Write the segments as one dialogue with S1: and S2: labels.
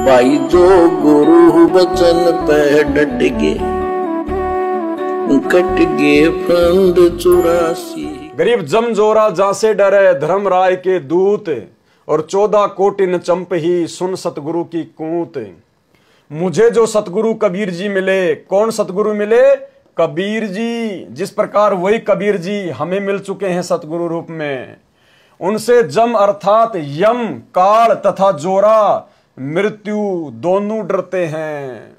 S1: भाई जो गुरु वचन पे डट गए, कट गए फंद 84।
S2: गरीब जमजोरा जासे डरे धर्मराय के दूत, और 14 कोटिन चंप ही सुन सतगुरु की कूत। मुझे जो सतगुरु कबीर जी मिले, कौन सतगुरु मिले? कबीर जी। जिस प्रकार वही कबीर जी हमें मिल चुके हैं सतगुरु रूप में, उनसे जम अर्थात यम, काल तथा जोरा, मृत्यु दोनों डरते हैं।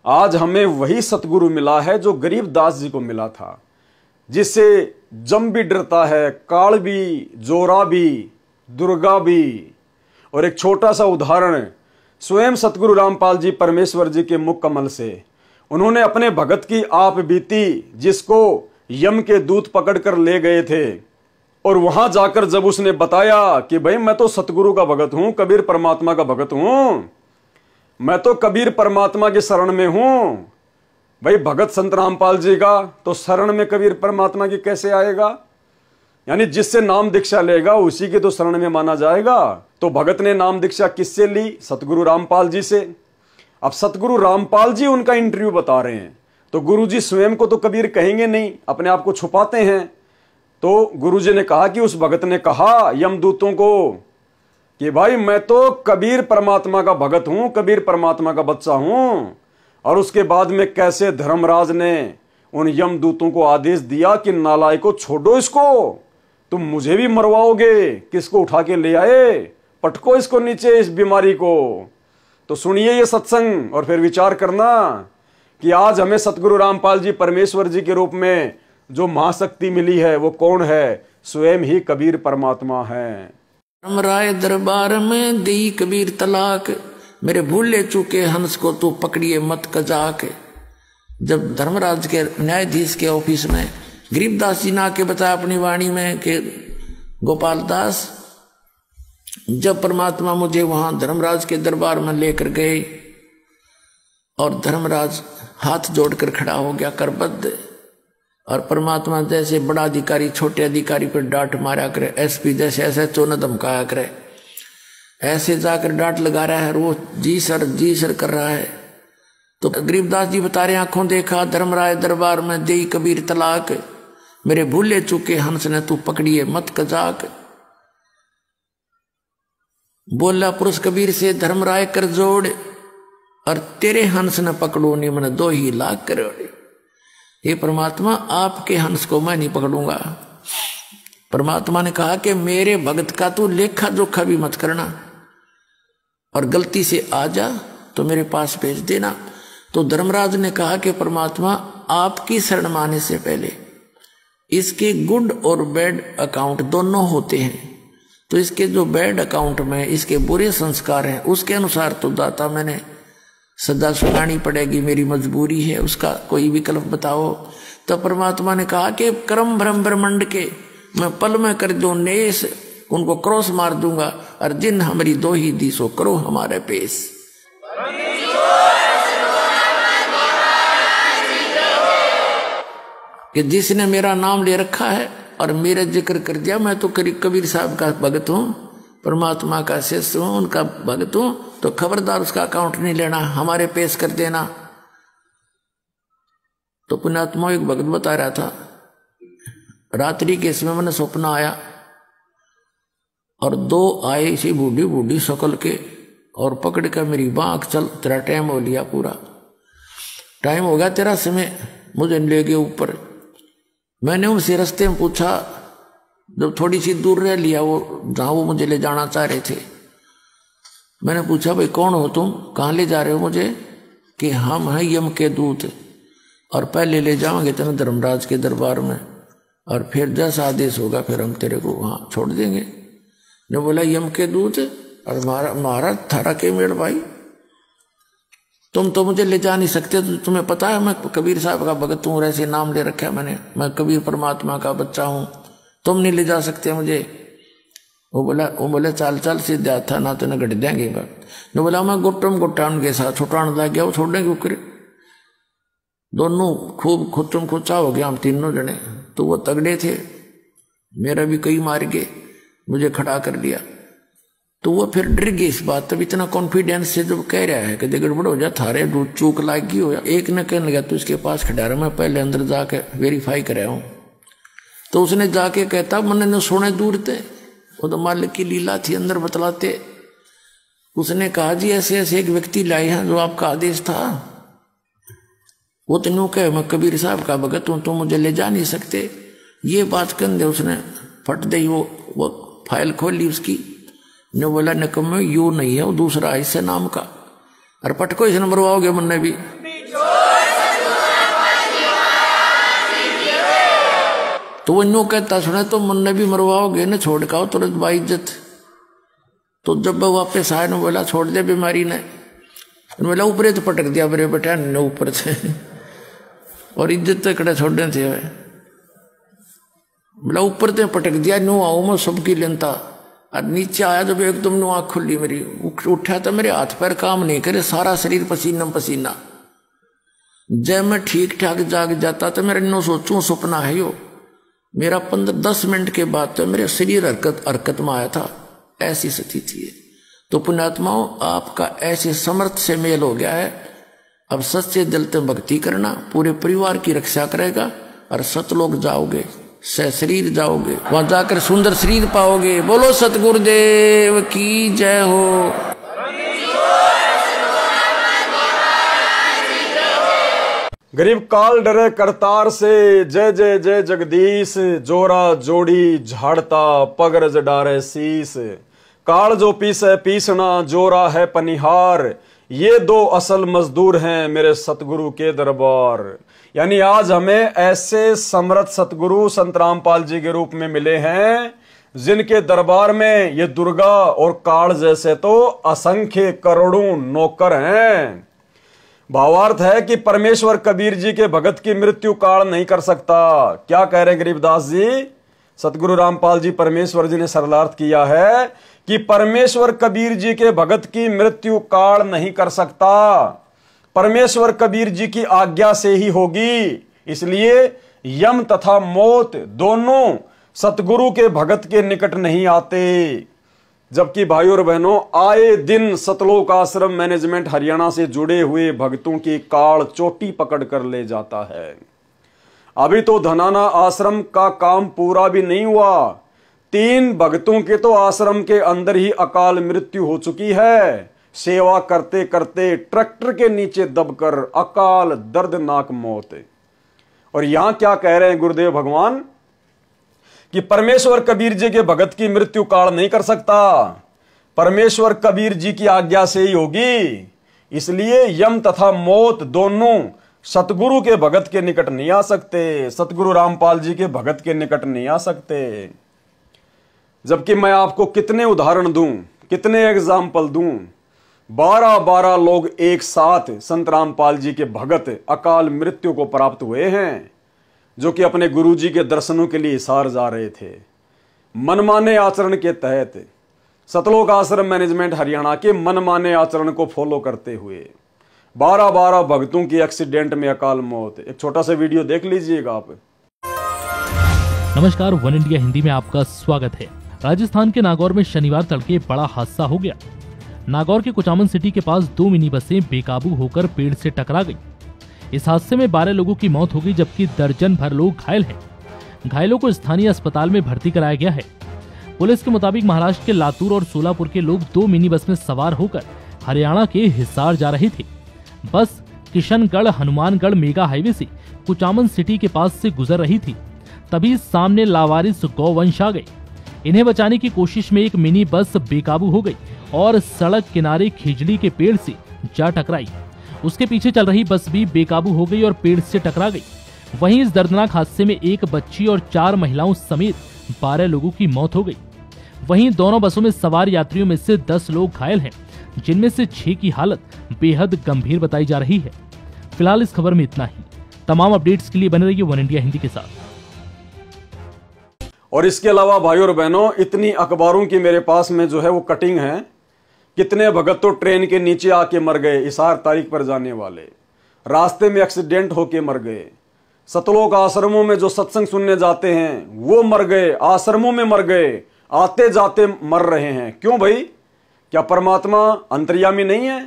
S2: आज हमें वही सतगुरु मिला है जो गरीबदास जी को मिला था, जिससे जम भी डरता है, काल भी, जोरा भी, दुर्गा भी। और एक छोटा सा उदाहरण स्वयं सतगुरु रामपाल जी परमेश्वर जी के मुख कमल से, उन्होंने अपने भगत की आप बीती, जिसको यम के दूत पकड़कर ले गए थे, और वहां जाकर जब उसने बताया कि भाई मैं तो सतगुरु का भगत हूं, कबीर परमात्मा का भगत हूं, मैं तो कबीर परमात्मा के शरण में हूं। भाई भगत संत रामपाल जी का तो शरण में कबीर परमात्मा की कैसे आएगा? यानी जिससे नाम दीक्षा लेगा उसी के तो शरण में माना जाएगा। तो भगत ने नाम दीक्षा किससे ली? सतगुरु रामपाल जी से। अब सतगुरु रामपाल जी उनका इंटरव्यू बता रहे हैं, तो गुरु जी स्वयं को तो कबीर कहेंगे नहीं, अपने आप को छुपाते हैं। तो गुरु जी ने कहा कि उस भगत ने कहा यमदूतों को कि भाई मैं तो कबीर परमात्मा का भगत हूं, कबीर परमात्मा का बच्चा हूं। और उसके बाद में कैसे धर्मराज ने उन यमदूतों को आदेश दिया कि नालायक को छोड़ो इसको, तुम मुझे भी मरवाओगे। किसको उठा के ले आए? पटको इसको नीचे, इस बीमारी को। तो सुनिए ये सत्संग और फिर विचार करना कि आज हमें सतगुरु रामपाल जी परमेश्वर जी के रूप में जो महाशक्ति मिली है वो कौन है? स्वयं ही कबीर परमात्मा है।
S3: धर्मराय दरबार में दी कबीर तलाक, मेरे भूले चूके हंस को तू पकड़िए मत कजाक। जब धर्मराज के न्यायाधीश के ऑफिस में गरीबदास जी ने आके बताया अपनी वाणी में कि गोपाल दास, जब परमात्मा मुझे वहां धर्मराज के दरबार में लेकर गए और धर्मराज हाथ जोड़कर खड़ा हो गया करबद्ध, और परमात्मा जैसे बड़ा अधिकारी छोटे अधिकारी पर डांट मारा करे, एसपी जैसे ऐसे चोन धमकाया करे, ऐसे जाकर डांट लगा रहा है, वो जी सर कर रहा है। तो गरीबदास जी बता रहे आंखों देखा धर्मराय दरबार में देई कबीर तलाक, मेरे भूले चूके हंस ने तू पकड़िए मत कजाक। बोला पुरुष कबीर से धर्मराय कर जोड़, और तेरे हंस न पकड़ो नहीं मन 2 ही लाख करोड़। हे परमात्मा, आपके हंस को मैं नहीं पकड़ूंगा। परमात्मा ने कहा कि मेरे भगत का तू लेखा जोखा भी मत करना, और गलती से आ जा तो मेरे पास भेज देना। तो धर्मराज ने कहा कि परमात्मा, आपकी शरण माने से पहले इसके गुड और बैड अकाउंट दोनों होते हैं। तो इसके जो बैड अकाउंट में इसके बुरे संस्कार हैं, उसके अनुसार तो दाता मैंने सदा सुनानी पड़ेगी, मेरी मजबूरी है, उसका कोई विकल्प बताओ। तो परमात्मा ने कहा कि कर्म भ्रम ब्रह्मंड के मैं पल में कर जो नेस, उनको क्रॉस मार दूंगा, और जिन हमारी 2 ही दी सो करो हमारे पेश। कि जिसने मेरा नाम ले रखा है और मेरा जिक्र कर दिया, मैं तो कबीर साहब का भगत हूं, परमात्मा का शिष्य हूं, उनका भगत हूं, तो खबरदार उसका अकाउंट नहीं लेना, हमारे पेश कर देना। तो पुण्यात्मा एक भगत बता रहा था, रात्रि के समय मैंने सपना आया और 2 आए इसी बूढ़ी बूढ़ी शकल के, और पकड़ कर मेरी बांख, चल तेरा टाइम हो लिया, पूरा टाइम हो गया तेरा समय, मुझे ले गए ऊपर। मैंने उनसे रास्ते में पूछा, जब थोड़ी सी दूर रह लिया वो जहां वो मुझे ले जाना चाह रहे थे, मैंने पूछा भाई कौन हो तुम, कहाँ ले जा रहे हो मुझे? कि हम हैं यम के दूत, और पहले ले जाओगे तेरे धर्मराज के दरबार में, और फिर जैसा आदेश होगा फिर हम तेरे को वहां छोड़ देंगे। ने बोला यम के दूत, और महाराज थारा के मेड़ भाई, तुम तो मुझे ले जा नहीं सकते, तो तुम्हें पता है मैं कबीर साहब का भगत हूँ, ऐसे नाम ले रखा है मैंने, मैं कबीर परमात्मा का बच्चा हूँ, तुम नहीं ले जा सकते मुझे। वो बोला चल चल सीधा था ना, तो न गट देंगे। ने बोला मैं गुट्टान के साथ छुटान लग गया, वो छोड़ने के दोनों खूब खुचम खुचा हो गया, हम तीनों जने। तो वो तगड़े थे, मेरा भी कई मार गए, मुझे खड़ा कर लिया। तो वो फिर डर गई इस बात। तब इतना कॉन्फिडेंस से जब कह रहा है कि गड़बड़ हो जा, थारे दूध चूक लागी हो। एक ने कहने लगा तू इसके पास खड़ा रहा, मैं पहले अंदर जाके वेरीफाई कराया हूं। तो उसने जाके कहता मैंने न सोने दूर थे, वो तो मालिक की लीला थी, अंदर बतलाते। उसने कहा जी ऐसे ऐसे एक व्यक्ति लाए हैं जो आपका आदेश था। वो तो नो कहे मैं कबीर साहब का भगत हूं, तो मुझे ले जा नहीं सकते। ये बात कहने उसने फट दई वो फाइल खोली उसकी, ने बोला निकम्मे यू नहीं है, वो दूसरा इससे नाम का। और पटको इसे मरवाओगे मुन्ने भी। तो वो न्यू कहता सुने तो मुन्ने भी मरवाओगे न, छोड़ का तुरंत बाइज्जत। तो जब वह वापस आए न बोला छोड़ दे बीमारी ने, बोला ऊपर तो पटक दिया मेरे बेटा ने ऊपर से, और इज्जत तो कड़े छोड़ने थे। बोला ऊपर तो पटक दिया, नो आओ मैं सबकी लेनता। और नीचे आया जब एकदम नो आँख खुली मेरी, उठा तो मेरे हाथ पैर काम नहीं करे, सारा शरीर पसीना पसीना। जब मैं ठीक ठाक जाग जाता तो मेरे नो सोचूं सपना है यो। मेरा 15-10 मिनट के बाद तो मेरे शरीर हरकत में आया था, ऐसी स्थिति थी। तो पुण्यात्माओं आपका ऐसे समर्थ से मेल हो गया है। अब सच्चे दिल से भक्ति करना, पूरे परिवार की रक्षा करेगा। और सतलोक जाओगे, शरीर जाओगे, वहां जाकर सुंदर शरीर पाओगे। बोलो सतगुरुदेव की जय हो।
S2: गरीब काल डरे करतार से, जय जय जय जगदीश। जोरा जोड़ी झाड़ता पगरज डारे शीस। काल जो पीसे पीसना, जोरा है पनिहार। ये दो असल मजदूर हैं मेरे सतगुरु के दरबार। यानी आज हमें ऐसे समर्थ सतगुरु संत रामपाल जी के रूप में मिले हैं, जिनके दरबार में ये दुर्गा और काल जैसे तो असंख्य करोड़ों नौकर हैं। भावार्थ है कि परमेश्वर कबीर जी के भगत की मृत्यु काल नहीं कर सकता। क्या कह रहे हैं गरीबदास जी? सतगुरु रामपाल जी परमेश्वर जी ने सरलार्थ किया है कि परमेश्वर कबीर जी के भगत की मृत्यु काल नहीं कर सकता, परमेश्वर कबीर जी की आज्ञा से ही होगी। इसलिए यम तथा मौत दोनों सतगुरु के भगत के निकट नहीं आते। जबकि भाइयों और बहनों, आए दिन सतलोक आश्रम मैनेजमेंट हरियाणा से जुड़े हुए भक्तों की काल चोटी पकड़ कर ले जाता है। अभी तो धनाना आश्रम का काम पूरा भी नहीं हुआ, 3 भक्तों के तो आश्रम के अंदर ही अकाल मृत्यु हो चुकी है। सेवा करते करते ट्रैक्टर के नीचे दबकर अकाल दर्दनाक मौत। और यहां क्या कह रहे हैं गुरुदेव भगवान कि परमेश्वर कबीर जी के भगत की मृत्यु काल नहीं कर सकता, परमेश्वर कबीर जी की आज्ञा से ही होगी। इसलिए यम तथा मौत दोनों सतगुरु के भगत के निकट नहीं आ सकते, सतगुरु रामपाल जी के भगत के निकट नहीं आ सकते। जबकि मैं आपको कितने उदाहरण दूं, कितने एग्जाम्पल दूं। 12-12 लोग एक साथ संत रामपाल जी के भगत अकाल मृत्यु को प्राप्त हुए हैं, जो कि अपने गुरुजी के दर्शनों के लिए हिसार जा रहे थे। मनमाने आचरण के तहत सतलोक आश्रम मैनेजमेंट हरियाणा के मनमाने आचरण को फॉलो करते हुए 12-12 भक्तों की एक्सीडेंट में अकाल मौत। एक छोटा सा वीडियो देख लीजिएगा आप।
S4: नमस्कार, वन इंडिया हिंदी में आपका स्वागत है। राजस्थान के नागौर में शनिवार तड़के बड़ा हादसा हो गया। नागौर के कुचामन सिटी के पास 2 मिनी बसें बेकाबू होकर पेड़ से टकरा गई। इस हादसे में 12 लोगों की मौत हो गई, जबकि दर्जन भर लोग घायल हैं। घायलों को स्थानीय अस्पताल में भर्ती कराया गया है। पुलिस के मुताबिक महाराष्ट्र के लातूर और सोलापुर के लोग 2 मिनी बस में सवार होकर हरियाणा के हिसार जा रहे थे। बस किशनगढ़ हनुमानगढ़ मेगा हाईवे से कुचामन सिटी के पास से गुजर रही थी, तभी सामने लावारिस गौवंश आ गए। इन्हें बचाने की कोशिश में एक मिनी बस बेकाबू हो गई और सड़क किनारे खिजड़ी के पेड़ से जा टकराई। उसके पीछे चल रही बस भी बेकाबू हो गई और पेड़ से टकरा गई। वहीं इस दर्दनाक हादसे में एक बच्ची और 4 महिलाओं समेत 12 लोगों की मौत हो गई। वहीं दोनों बसों में सवार यात्रियों में से 10 लोग घायल हैं, जिनमें से 6 की हालत बेहद गंभीर बताई जा रही है। फिलहाल इस खबर में इतना ही। तमाम अपडेट्स के लिए बने रहिए वन इंडिया हिंदी के साथ।
S2: और इसके अलावा भाइयों और बहनों, इतनी अखबारों की मेरे पास में जो है वो कटिंग है। कितने भगत तो ट्रेन के नीचे आके मर गए, हिसार तारीख पर जाने वाले, रास्ते में एक्सीडेंट होके मर गए। सतलोक आश्रमों में जो सत्संग सुनने जाते हैं वो मर गए, आश्रमों में मर गए, आते जाते मर रहे हैं। क्यों भाई? क्या परमात्मा अंतर्यामी नहीं है?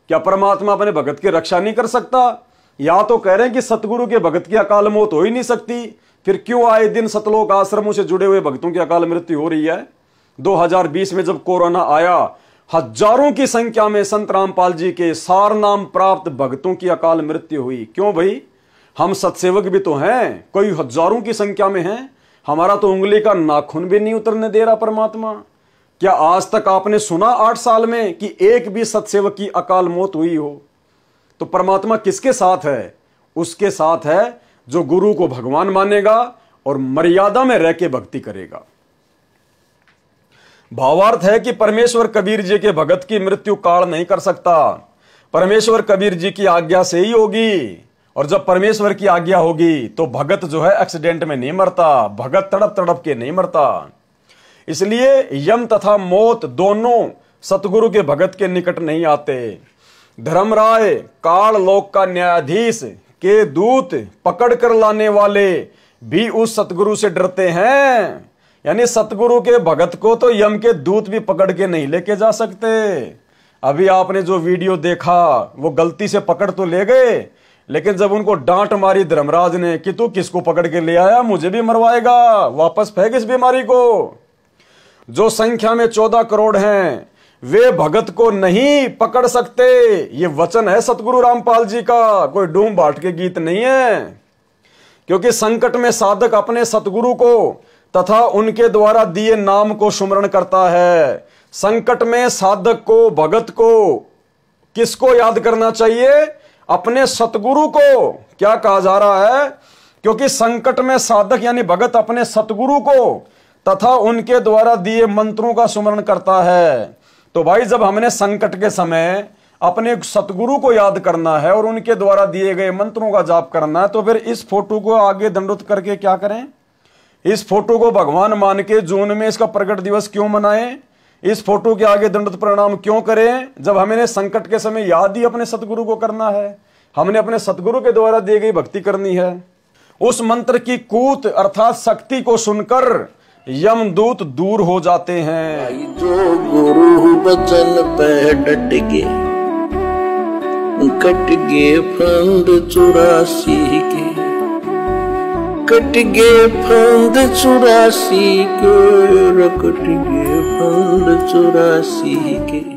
S2: क्या परमात्मा अपने भगत की रक्षा नहीं कर सकता? या तो कह रहे हैं कि सतगुरु के भगत की अकाल मौत हो ही नहीं सकती, फिर क्यों आए दिन सतलोक आश्रमों से जुड़े हुए भक्तों की अकाल मृत्यु हो रही है? 2020 में जब कोरोना आया, हजारों की संख्या में संत रामपाल जी के सार नाम प्राप्त भक्तों की अकाल मृत्यु हुई। क्यों भाई? हम सत्सेवक भी तो हैं, कोई हजारों की संख्या में हैं, हमारा तो उंगली का नाखून भी नहीं उतरने दे रहा परमात्मा। क्या आज तक आपने सुना 8 साल में कि एक भी सत्सेवक की अकाल मौत हुई हो? तो परमात्मा किसके साथ है? उसके साथ है जो गुरु को भगवान मानेगा और मर्यादा में रह के भक्ति करेगा। भावार्थ है कि परमेश्वर कबीर जी के भगत की मृत्यु काल नहीं कर सकता, परमेश्वर कबीर जी की आज्ञा से ही होगी। और जब परमेश्वर की आज्ञा होगी तो भगत जो है एक्सीडेंट में नहीं मरता, भगत तड़प तड़प के नहीं मरता। इसलिए यम तथा मौत दोनों सतगुरु के भगत के निकट नहीं आते। धर्मराय काल लोक का न्यायाधीश के दूत पकड़ कर लाने वाले भी उस सतगुरु से डरते हैं। यानी सतगुरु के भगत को तो यम के दूत भी पकड़ के नहीं लेके जा सकते। अभी आपने जो वीडियो देखा वो गलती से पकड़ तो ले गए, लेकिन जब उनको डांट मारी धर्मराज ने कि तू किसको पकड़ के ले आया, मुझे भी मरवाएगा, वापस फेंक इस बीमारी को। जो संख्या में 14 करोड़ हैं वे भगत को नहीं पकड़ सकते। ये वचन है सतगुरु रामपाल जी का, कोई डूम बाट के गीत नहीं है। क्योंकि संकट में साधक अपने सतगुरु को तथा उनके द्वारा दिए नाम को सुमरण करता है। संकट में साधक को, भगत को किसको याद करना चाहिए? अपने सतगुरु को। क्या कहा जा रहा है? क्योंकि संकट में साधक यानी भगत अपने सतगुरु को तथा उनके द्वारा दिए मंत्रों का सुमरण करता है। तो भाई जब हमने संकट के समय अपने सतगुरु को याद करना है और उनके द्वारा दिए गए मंत्रों का जाप करना है, तो फिर इस फोटो को आगे दंडोत करके क्या करें? इस फोटो को भगवान मान के जून में इसका प्रकट दिवस क्यों मनाएं? इस फोटो के आगे दंडोत प्रणाम क्यों करें? जब हमें संकट के समय याद ही अपने सतगुरु को करना है, हमने अपने सतगुरु के द्वारा दी गई भक्ति करनी है। उस मंत्र की कूट अर्थात शक्ति को सुनकर यमदूत दूर हो जाते हैं।
S1: जो गुरु बचन पे डट के कट गे फंद 84 के, कट गे फंद 84 के, कट गे फंद 84 के।